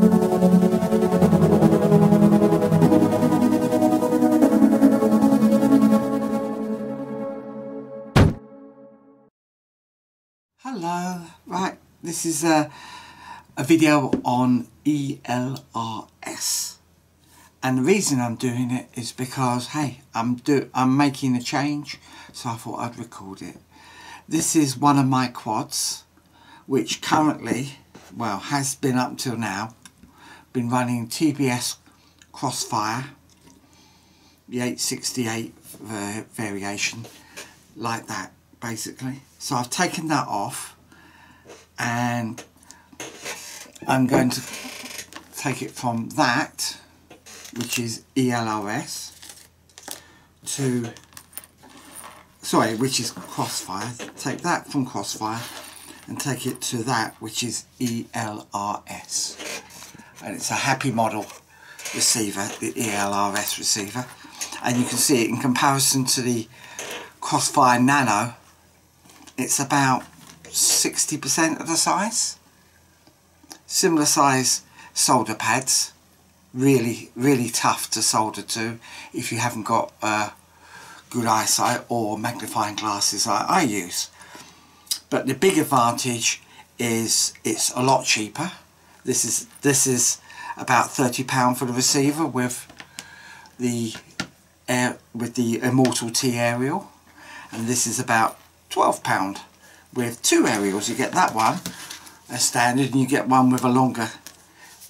Hello, right, this is a video on ELRS, and the reason I'm doing it is because, hey, I'm making a change, so I thought I'd record it. This is one of my quads, which currently, well, has been up till now, been running TBS Crossfire, the 868 variation, like that, basically. So I've taken that off, and I'm going to take it from that, which is ELRS, to, sorry, which is Crossfire. Take that from Crossfire and take it to that, which is ELRS. And it's a happy model receiver, the ELRS receiver. And you can see it in comparison to the Crossfire Nano. It's about 60% of the size. Similar size solder pads. Really tough to solder to if you haven't got good eyesight or magnifying glasses like I use. But the big advantage is it's a lot cheaper. This is about £30 for the receiver with the Immortal T aerial, and this is about £12 with two aerials. You get that one as standard, and you get one with a longer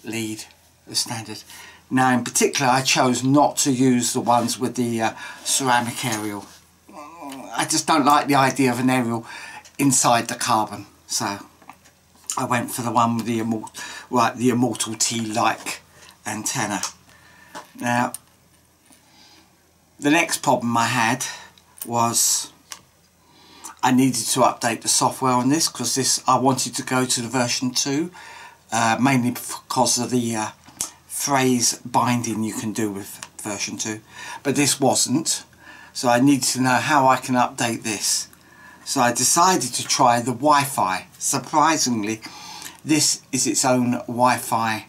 lead as standard. Now, in particular, I chose not to use the ones with the ceramic aerial. I just don't like the idea of an aerial inside the carbon, so I went for the one with the Immortal T-like antenna. Now, the next problem I had was I needed to update the software on this, because I wanted to go to the version 2, mainly because of the phrase binding you can do with version 2, but this wasn't, so I needed to know how I can update this. So I decided to try the Wi-Fi. Surprisingly, this is its own Wi-Fi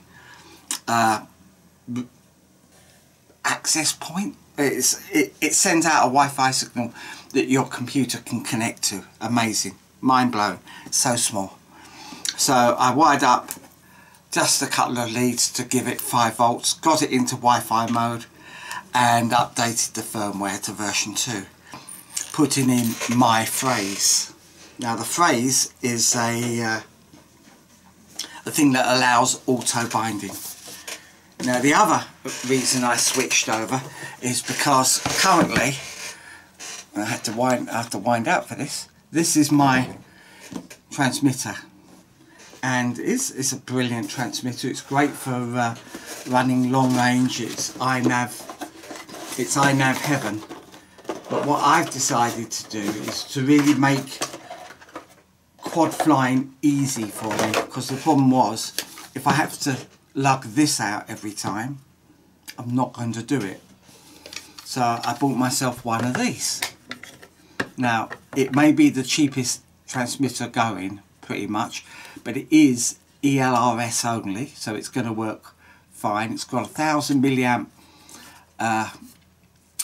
access point. It sends out a Wi-Fi signal that your computer can connect to. Amazing, mind blown, so small. So I wired up just a couple of leads to give it 5 volts, got it into Wi-Fi mode, and updated the firmware to version 2, putting in my phrase. Now the phrase is a thing that allows auto binding. Now the other reason I switched over is because currently, I have to wind up for this. This is my transmitter, and it's a brilliant transmitter. It's great for running long range. It's iNav heaven. But what I've decided to do is to really make quad flying easy for me, because the problem was, if I have to lug this out every time, I'm not going to do it. So I bought myself one of these. Now, it may be the cheapest transmitter going, pretty much, but it is ELRS only, so it's going to work fine. It's got a 1000 milliamp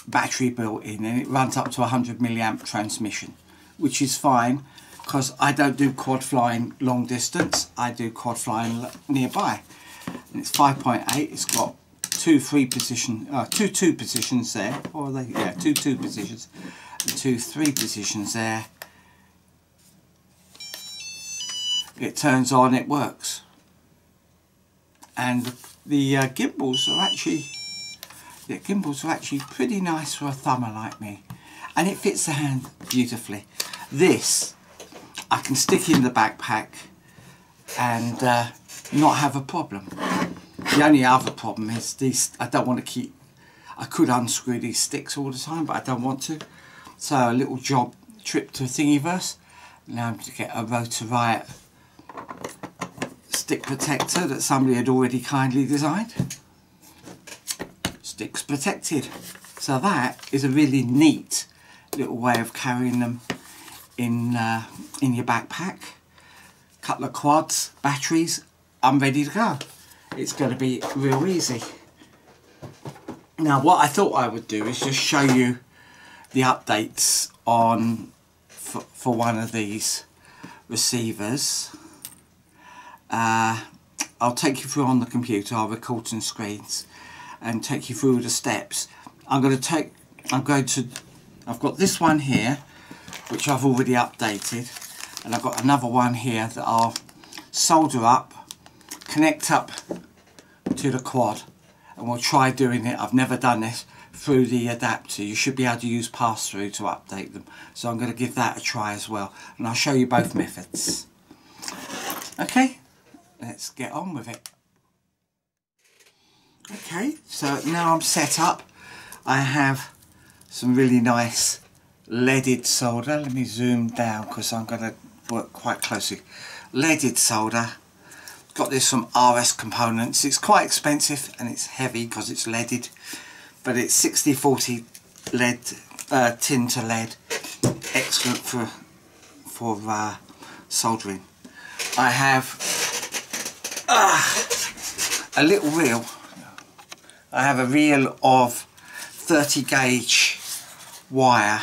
battery built in, and it runs up to 100 milliamp transmission, which is fine, because I don't do quad flying long distance. I do quad flying nearby. And it's 5.8. It's got two 2 positions there, or are they? Yeah, two 2 positions. 2 3 positions there. It turns on, it works, and the gimbals are actually pretty nice for a thumber like me, and it fits the hand beautifully. This I can stick in the backpack and not have a problem. The only other problem is these. I don't want to keep. I could unscrew these sticks all the time, but I don't want to. So a little trip to Thingiverse. Now I'm to get a Rotor Riot stick protector that somebody had already kindly designed. Sticks protected. So that is a really neat little way of carrying them in your backpack. Couple of quads, batteries. I'm ready to go. it's going to be real easy. Now what I thought I would do is just show you the updates on for one of these receivers. I'll take you through on the computer. I'll record some screens and take you through the steps. I've got this one here which I've already updated, and I've got another one here that I'll solder up, connect up to the quad, and we'll try doing it. I've never done this through the adapter. You should be able to use pass-through to update them, so I'm going to give that a try as well, and I'll show you both methods. Okay, let's get on with it. Okay, so now I'm set up. I have some really nice leaded solder. Let me zoom down because I'm going to work quite closely. Leaded solder. Got this from RS Components. It's quite expensive and it's heavy because it's leaded, but it's 60/40 lead, tin to lead. Excellent for soldering. I have a little reel. I have a reel of 30 gauge wire,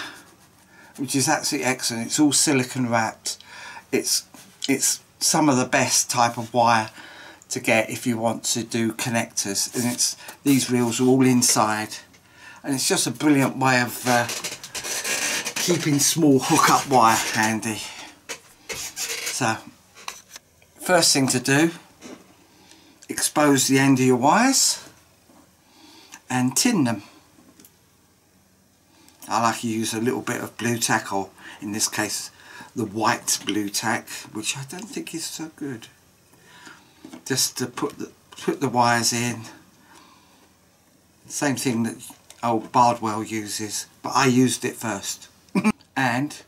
which is absolutely excellent. It's all silicone wrapped. It's some of the best type of wire to get if you want to do connectors, and these reels are all inside, and it's just a brilliant way of keeping small hookup wire handy. So first thing to do, expose the end of your wires and tin them. I like to use a little bit of blue tack, or in this case the white blue tack, which I don't think is so good, just to put the wires in. Same thing that old Bardwell uses, but I used it first. And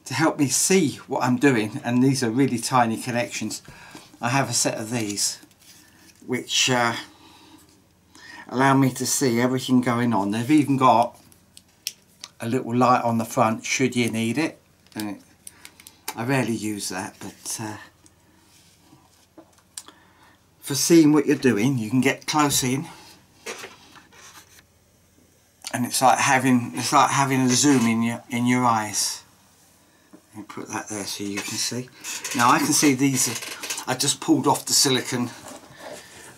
to help me see what I'm doing, and these are really tiny connections, I have a set of these which allow me to see everything going on. They've even got a little light on the front should you need it, and I rarely use that, but for seeing what you're doing, you can get close in, and it's like having a zoom in your eyes. Let me put that there so you can see. Now I can see these I just pulled off the silicone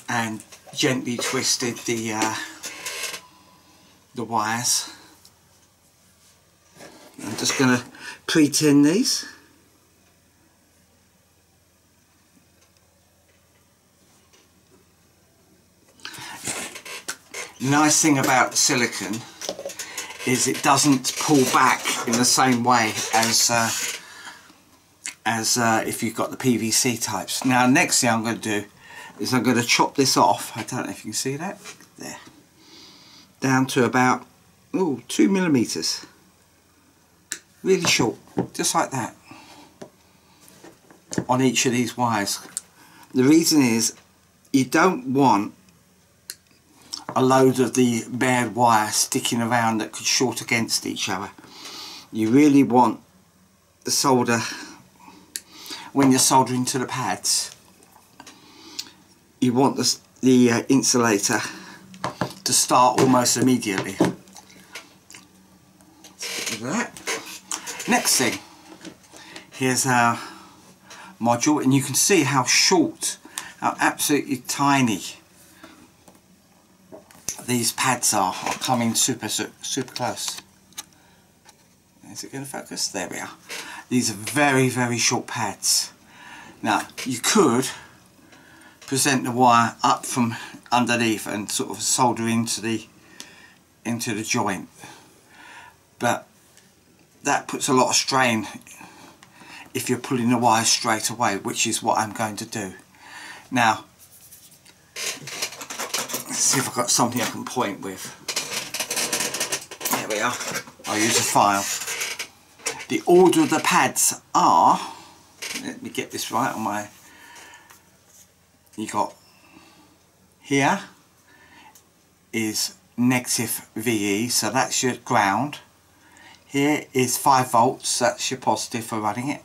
and gently twisted the wires. I'm just going to pre-tin these. The nice thing about silicone is it doesn't pull back in the same way as if you've got the PVC types. Now next thing I'm going to do is I'm going to chop this off. I don't know if you can see that there, down to about 2 millimeters, really short, just like that, on each of these wires. The reason is you don't want a load of the bared wire sticking around that could short against each other. You really want the solder, when you're soldering to the pads, you want the insulator to start almost immediately. Look at that. Next thing, here's our module, and you can see how short, how absolutely tiny these pads are coming super close. Is it going to focus? There we are. These are very, very short pads. Now you could present the wire up from underneath and sort of solder into the joint, but that puts a lot of strain if you're pulling the wire straight away, which is what I'm going to do. Now let's see if I've got something I can point with. There we are. I'll use a file. The order of the pads are, let me get this right on my, you got here is negative VE, so that's your ground. Here is 5 volts, that's your positive for running it.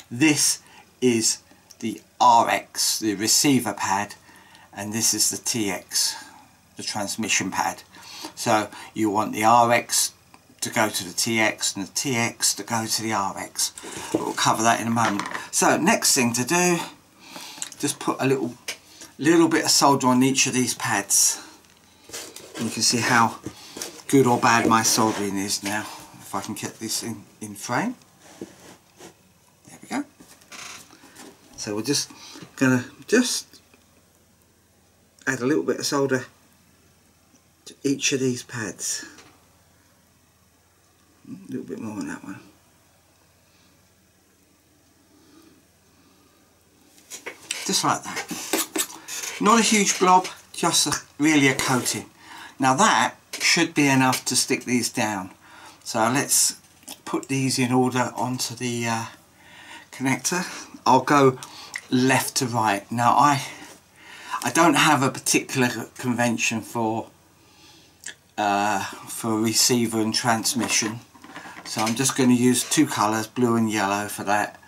This is the RX, the receiver pad, and this is the TX, the transmission pad. So you want the RX to go to the TX and the TX to go to the RX. We'll cover that in a moment. So next thing to do, just put a little bit of solder on each of these pads. And you can see how good or bad my soldering is now. If I can get this in frame. There we go. So we're just gonna add a little bit of solder to each of these pads. A little bit more on that one. Just like that. Not a huge blob, just really a coating. Now that should be enough to stick these down. So let's put these in order onto the connector. I'll go left to right. Now I don't have a particular convention for receiver and transmission. So I'm just going to use two colours, blue and yellow, for that.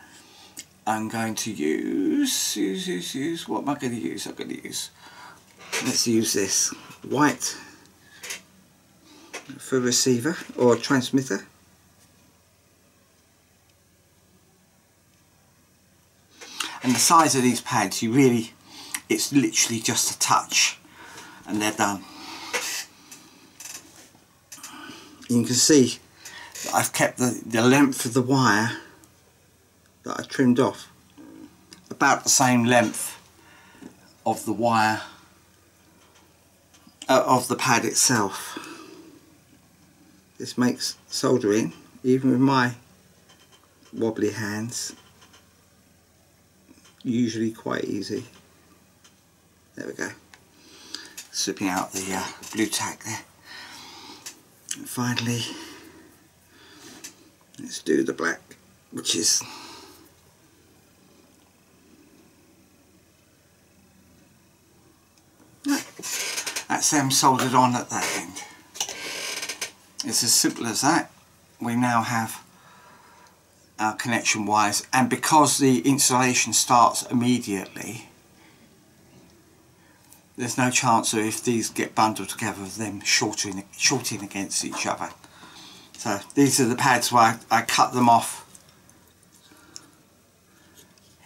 I'm going to use, what am I going to use? Let's use this, white for receiver or transmitter. And the size of these pads, it's literally just a touch and they're done. You can see that I've kept the length of the wire that I trimmed off about the same length of the wire of the pad itself. This makes soldering, even with my wobbly hands, usually quite easy. There we go. Slipping out the blue tack there. And finally, let's do the black, which is that's them soldered on at that end. It's as simple as that. We now have our connection wires, and because the installation starts immediately, there's no chance of, if these get bundled together, of them shorting against each other. So these are the pads where I cut them off.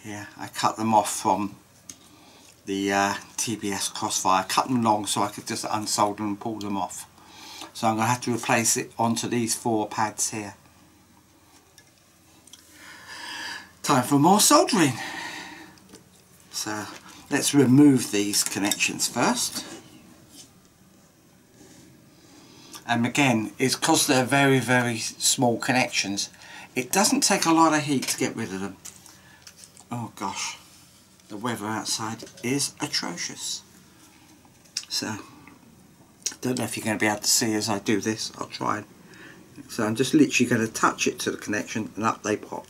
Here, I cut them off from the TBS Crossfire. I cut them long so I could just unsolder and pull them off. So I'm going to have to replace it onto these 4 pads here. Time for more soldering. So let's remove these connections first. And again, it's because they're very, very small connections. It doesn't take a lot of heat to get rid of them. Oh gosh, the weather outside is atrocious. So, I don't know if you're going to be able to see as I do this. I'll try. So I'm just literally going to touch it to the connection and up they pop.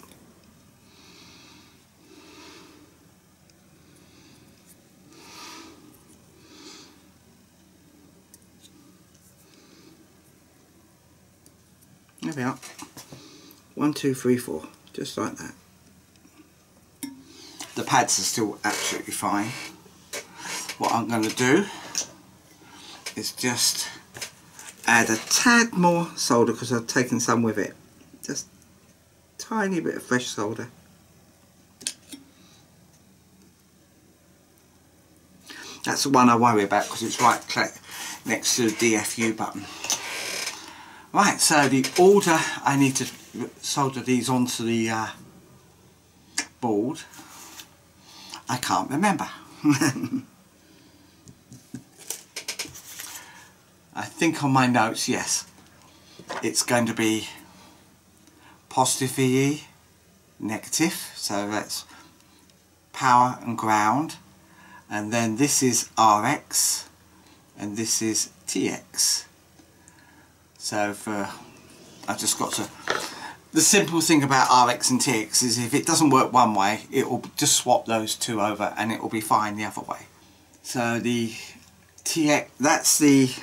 There we are. 1, 2, 3, 4. Just like that. The pads are still absolutely fine. What I'm going to do is just add a tad more solder, because I've taken some with it. Just a tiny bit of fresh solder. That's the one I worry about, because it's right next to the DFU button. Right, so the order I need to solder these onto the board, I can't remember. I think on my notes, yes, it's going to be positive VE, negative, so that's power and ground, and then this is RX and this is TX. So I've just got to, the simple thing about RX and TX is if it doesn't work one way, it will just swap those two over and it will be fine the other way. So the TX, that's the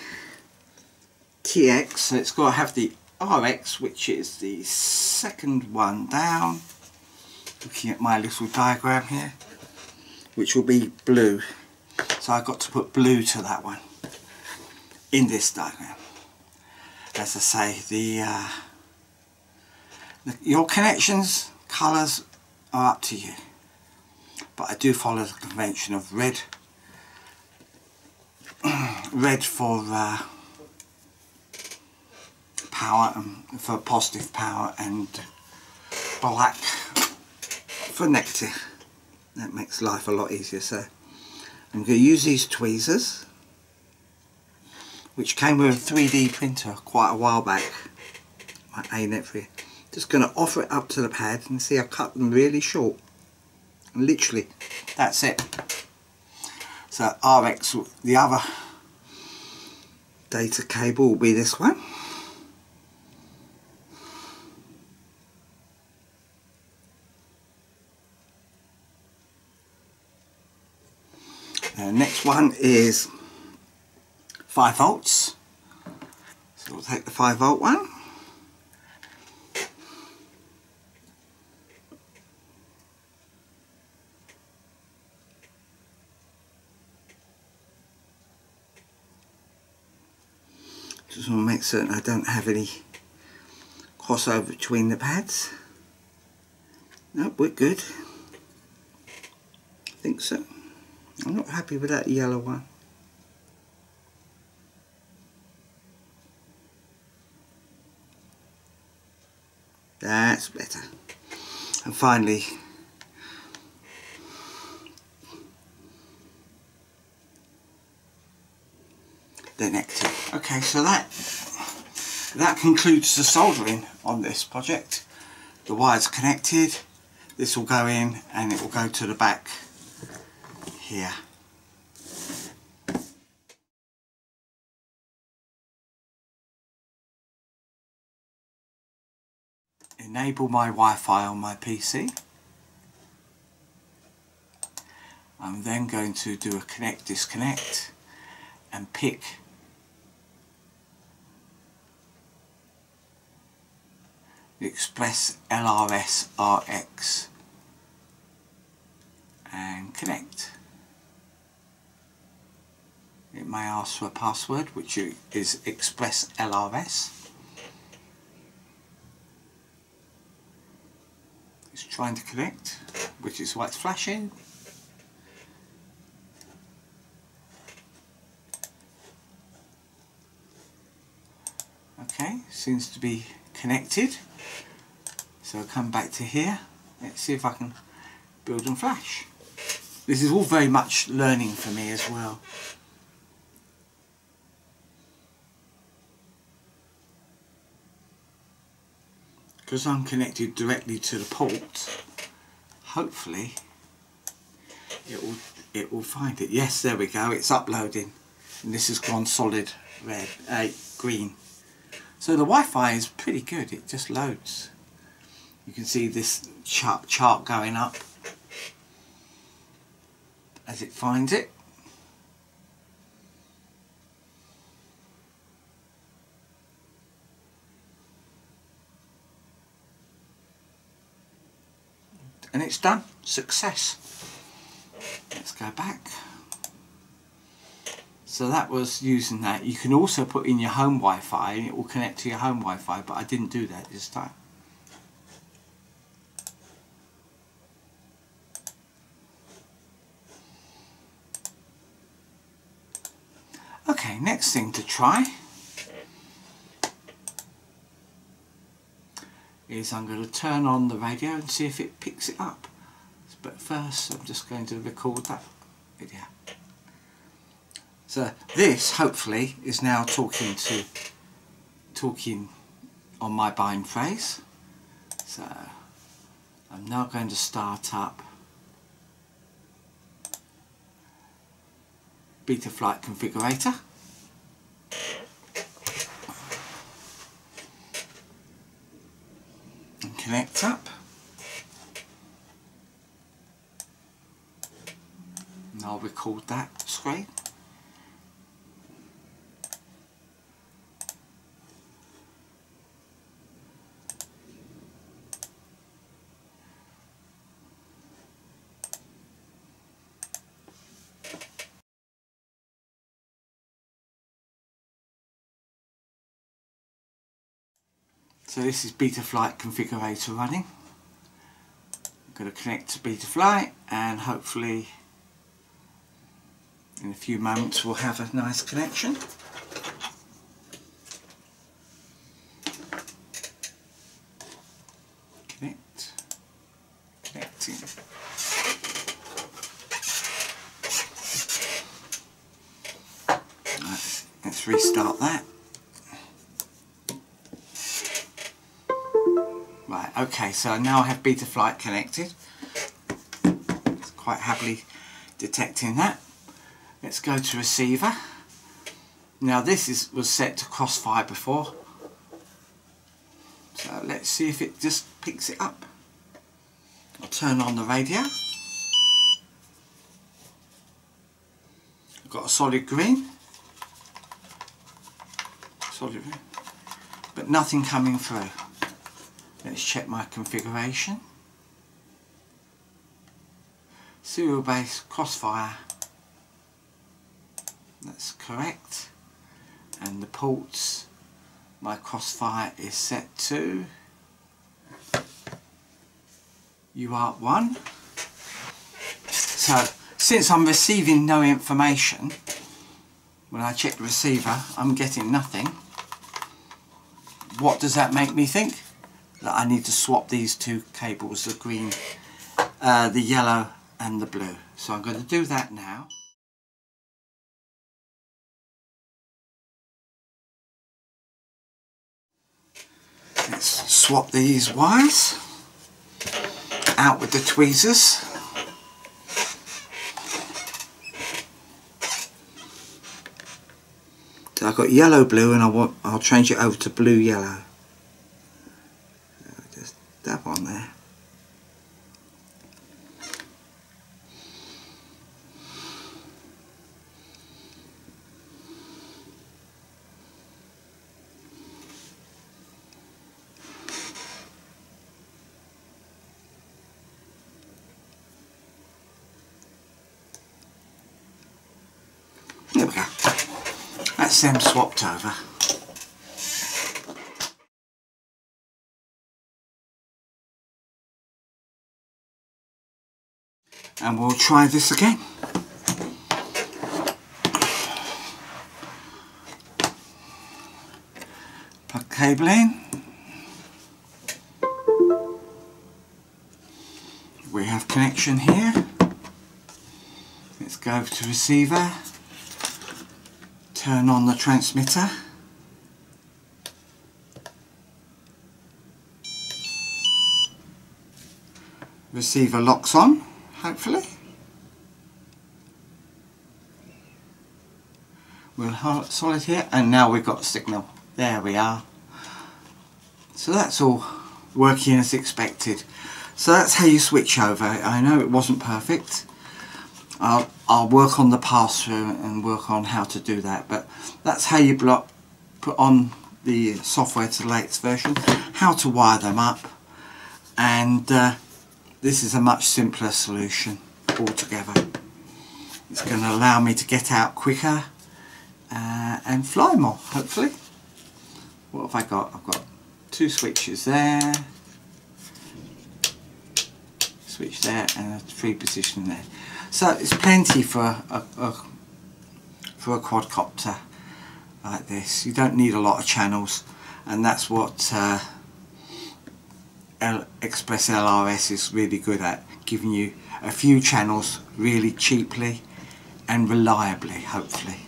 TX, so it's got to have the RX, which is the second one down. Looking at my little diagram here, which will be blue. So I've got to put blue to that one in this diagram. As I say, your connections, colours are up to you, but I do follow the convention of red for power and for positive power, and black for negative. That makes life a lot easier. So I'm going to use these tweezers, which came with a 3D printer quite a while back. My A-net3. Just going to offer it up to the pad and see, I cut them really short. And literally, that's it. So RX, the other data cable will be this one. The next one is 5 volts. So we'll take the 5 volt one. Just want to make certain I don't have any crossover between the pads. Nope, we're good. I think so. I'm not happy with that yellow one. That's better. And finally, the negative. Okay, so that concludes the soldering on this project. The wire's connected. This will go in and it will go to the back here. Enable my Wi-Fi on my PC. I'm then going to do a connect disconnect and pick the ExpressLRS RX and connect. It may ask for a password, which is ExpressLRS. It's trying to connect, which is why it's flashing. Okay, seems to be connected. So I'll come back to here. Let's see if I can build and flash. This is all very much learning for me as well. Because I'm connected directly to the port, hopefully it will find it. Yes, there we go, it's uploading. And this has gone solid red, green. So the Wi-Fi is pretty good, it just loads. You can see this chart going up as it finds it. And it's done. Success. Let's go back. So that was using that. You can also put in your home Wi-Fi and it will connect to your home Wi-Fi, but I didn't do that this time. Okay, next thing to try is I'm going to turn on the radio and see if it picks it up. But first I'm just going to record that video. So this hopefully is now talking on my bind phrase. So I'm now going to start up BetaFPV Configurator. And connect up. And I'll record that screen. So this is BetaFlight Configurator running. I'm going to connect to BetaFlight and hopefully in a few moments we'll have a nice connection. Connecting. Right, let's restart that. Right, okay, so now I have BetaFlight connected. It's quite happily detecting that. Let's go to receiver. Now this was set to Crossfire before. So let's see if it just picks it up. I'll turn on the radio. I've got a solid green. But nothing coming through. Let's check my configuration. Serial base Crossfire. That's correct. And the ports, my Crossfire is set to UART1. So since I'm receiving no information, when I check the receiver I'm getting nothing. What does that make me think? That I need to swap these two cables, the green, the yellow and the blue. So I'm going to do that now. Let's swap these wires out with the tweezers. So I've got yellow blue and I'll change it over to blue yellow. Just dab on there. There we go. That's them swapped over. And we'll try this again. Plug cable in. We have connection here. Let's go to receiver. Turn on the transmitter. Receiver locks on, hopefully. We'll hold it solid here, and now we've got a signal. There we are. So that's all working as expected. So that's how you switch over. I know it wasn't perfect. I'll work on the pass-through and work on how to do that, but that's how you put on the software to the latest version, how to wire them up, and this is a much simpler solution altogether. It's going to allow me to get out quicker and fly more, hopefully. What have I got? I've got two switches there, switch there, and a free position there. So it's plenty for a quadcopter like this. You don't need a lot of channels, and that's what ExpressLRS is really good at, giving you a few channels really cheaply and reliably, hopefully.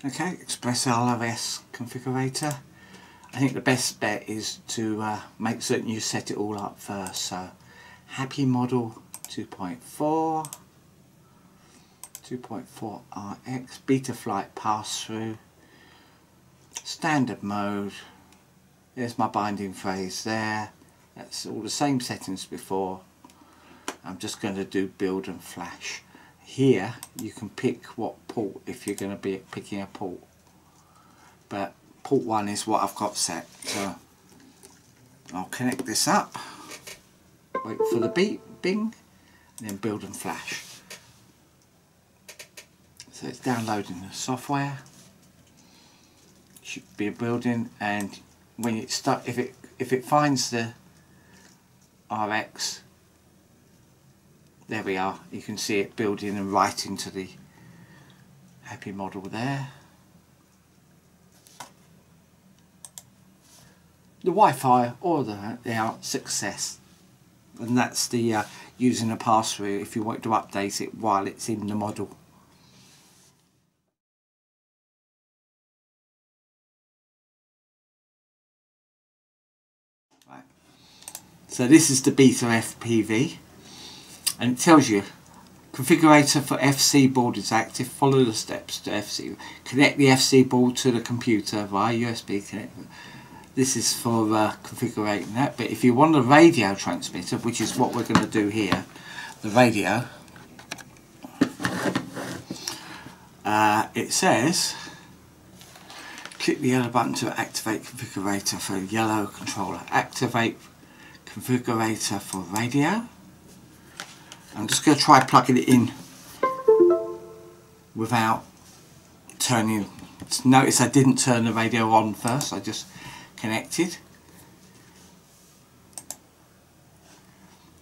Okay, ExpressLRS Configurator. I think the best bet is to make certain you set it all up first. So happy model 2.4, 2.4 RX, BetaFlight pass-through, standard mode. There's my binding phase there. That's all the same settings before. I'm just going to do build and flash. Here you can pick what port if you're going to be picking a port, but port 1 is what I've got set. So I'll connect this up, wait for the beep, bing, and then build and flash. So it's downloading the software. Should be building, and when it start, if it finds the RX, there we are. You can see it building and right into the happy model there. The Wi-Fi or they are success, and that's the using a pass-through if you want to update it while it's in the model. Right. So this is the BetaFPV, and it tells you configurator for FC board is active. Follow the steps to FC. Connect the FC board to the computer via USB connect. This is for configuring that, but if you want a radio transmitter, which is what we're going to do here, the radio, it says click the yellow button to activate configurator for yellow controller. Activate configurator for radio. I'm just going to try plugging it in without turning. Notice I didn't turn the radio on first, I just connected.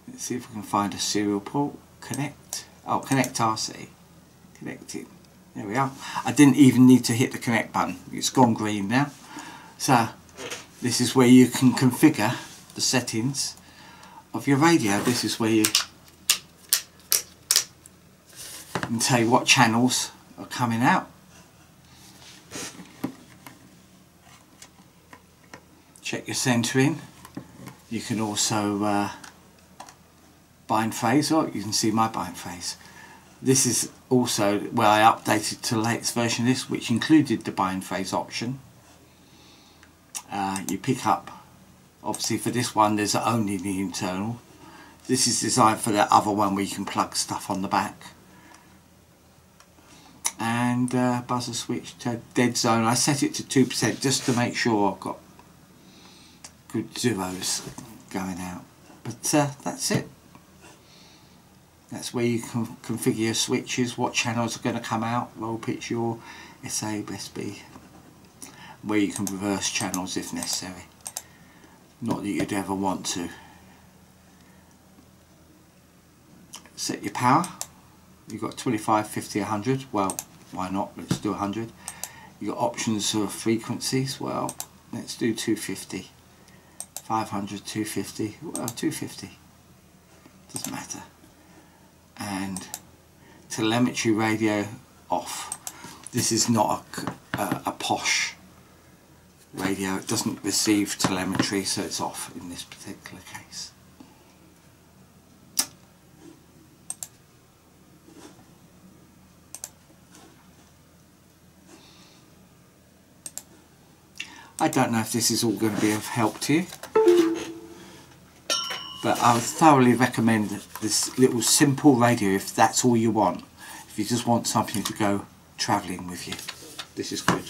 Let's see if we can find a serial port. Connect. Oh, connect RC. Connected. There we are. I didn't even need to hit the connect button. It's gone green now. So this is where you can configure the settings of your radio. This is where you can tell you what channels are coming out. Check your centering. You can also bind phase, or you can see my bind phase. This is also where I updated to the latest version of this, which included the bind phase option. You pick up, obviously for this one there's only the internal. This is designed for the other one where you can plug stuff on the back. And buzzer switch to dead zone. I set it to 2% just to make sure I've got good zeros going out, but that's it. That's where you can configure your switches, what channels are going to come out, roll pitch your SA, SB, where you can reverse channels if necessary. Not that you'd ever want to. Set your power. You've got 25, 50, 100. Well, why not? Let's do 100. You've got options for frequencies. Well, let's do 250. 500, 250, well 250, doesn't matter. And telemetry radio off. This is not a posh radio, it doesn't receive telemetry, so it's off in this particular case. I don't know if this is all going to be of help to you, but I would thoroughly recommend this little simple radio if that's all you want. If you just want something to go travelling with you, this is good.